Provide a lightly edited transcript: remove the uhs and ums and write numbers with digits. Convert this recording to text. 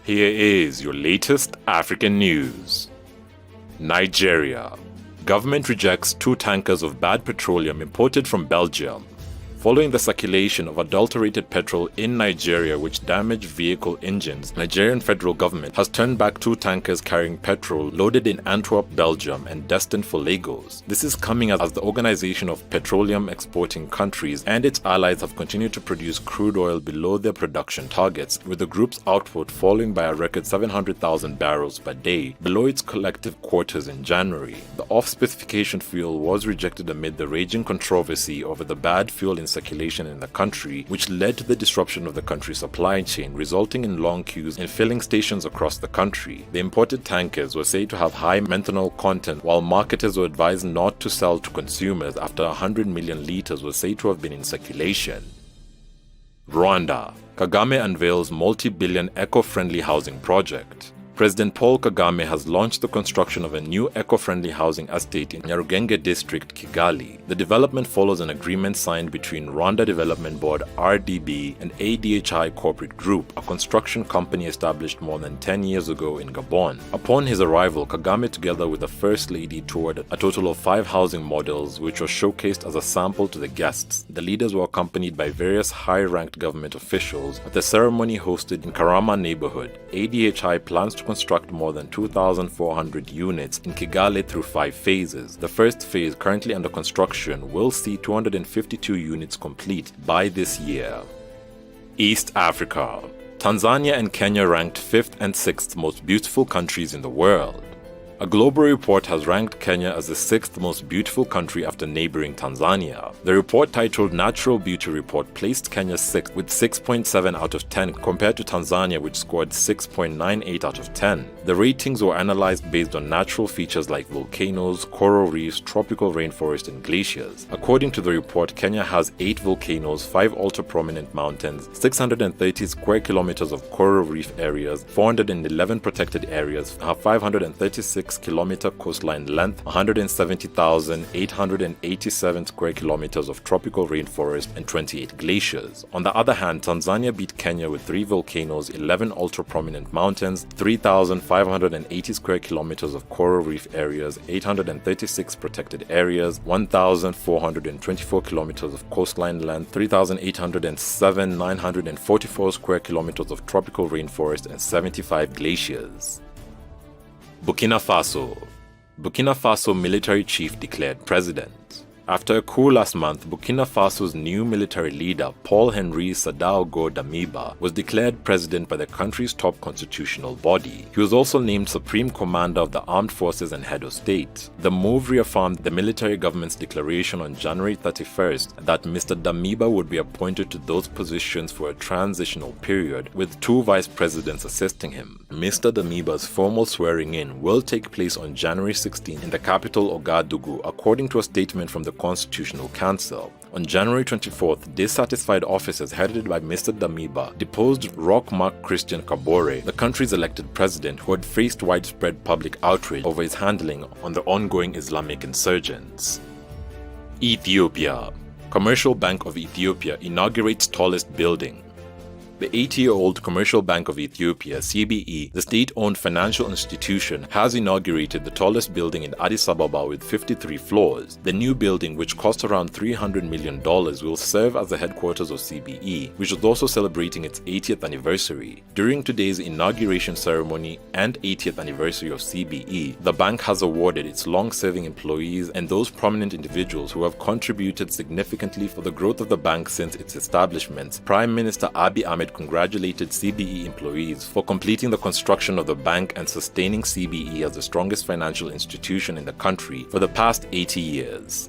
Here is your latest African news. Nigeria. Government rejects 2 tankers of bad petroleum imported from Belgium. Following the circulation of adulterated petrol in Nigeria which damaged vehicle engines, Nigerian federal government has turned back 2 tankers carrying petrol loaded in Antwerp, Belgium and destined for Lagos. This is coming as the Organization of Petroleum Exporting Countries and its allies have continued to produce crude oil below their production targets, with the group's output falling by a record 700,000 barrels per day, below its collective quotas in January. The off-specification fuel was rejected amid the raging controversy over the bad fuel in circulation in the country, which led to the disruption of the country's supply chain, resulting in long queues in filling stations across the country. The imported tankers were said to have high methanol content, while marketers were advised not to sell to consumers after 100 million liters were said to have been in circulation. Rwanda. Kagame unveils multi-billion eco-friendly housing project. President Paul Kagame has launched the construction of a new eco-friendly housing estate in Nyarugenge district, Kigali. The development follows an agreement signed between Rwanda Development Board (RDB) and ADHI Corporate Group, a construction company established more than 10 years ago in Gabon. Upon his arrival, Kagame together with the First Lady toured a total of 5 housing models which were showcased as a sample to the guests. The leaders were accompanied by various high-ranked government officials. At the ceremony hosted in Karama neighborhood, ADHI plans to construct more than 2,400 units in Kigali through 5 phases. The first phase, currently under construction, will see 252 units complete by this year. East Africa. Tanzania and Kenya ranked 5th and 6th most beautiful countries in the world. A global report has ranked Kenya as the 6th most beautiful country after neighboring Tanzania. The report, titled Natural Beauty Report, placed Kenya 6th with 6.7 out of 10 compared to Tanzania, which scored 6.98 out of 10. The ratings were analyzed based on natural features like volcanoes, coral reefs, tropical rainforest and glaciers. According to the report, Kenya has 8 volcanoes, 5 ultra-prominent mountains, 630 square kilometers of coral reef areas, 411 protected areas, 536-kilometer coastline length, 170,887 square kilometers of tropical rainforest, and 28 glaciers. On the other hand, Tanzania beat Kenya with 3 volcanoes, 11 ultra-prominent mountains, 3,580 square kilometers of coral reef areas, 836 protected areas, 1,424 kilometers of coastline length, 3,807,944 square kilometers of tropical rainforest, and 75 glaciers. Burkina Faso. Burkina Faso military chief declared president. After a coup last month, Burkina Faso's new military leader, Paul-Henri Sadaogo Damiba, was declared president by the country's top constitutional body. He was also named Supreme Commander of the Armed Forces and Head of State. The move reaffirmed the military government's declaration on January 31st that Mr. Damiba would be appointed to those positions for a transitional period, with 2 vice presidents assisting him. Mr. Damiba's formal swearing-in will take place on January 16 in the capital Ouagadougou, according to a statement from the Constitutional Council. On January 24th, dissatisfied officers headed by Mr. Damiba deposed Roch Marc Christian Kabore, the country's elected president, who had faced widespread public outrage over his handling on the ongoing Islamic insurgents. Ethiopia. Commercial Bank of Ethiopia inaugurates tallest building. The 80-year-old Commercial Bank of Ethiopia, CBE, the state-owned financial institution, has inaugurated the tallest building in Addis Ababa with 53 floors. The new building, which cost around $300 million, will serve as the headquarters of CBE, which is also celebrating its 80th anniversary. During today's inauguration ceremony and 80th anniversary of CBE, the bank has awarded its long-serving employees and those prominent individuals who have contributed significantly for the growth of the bank since its establishment. Prime Minister Abiy Ahmed congratulated CBE employees for completing the construction of the bank and sustaining CBE as the strongest financial institution in the country for the past 80 years.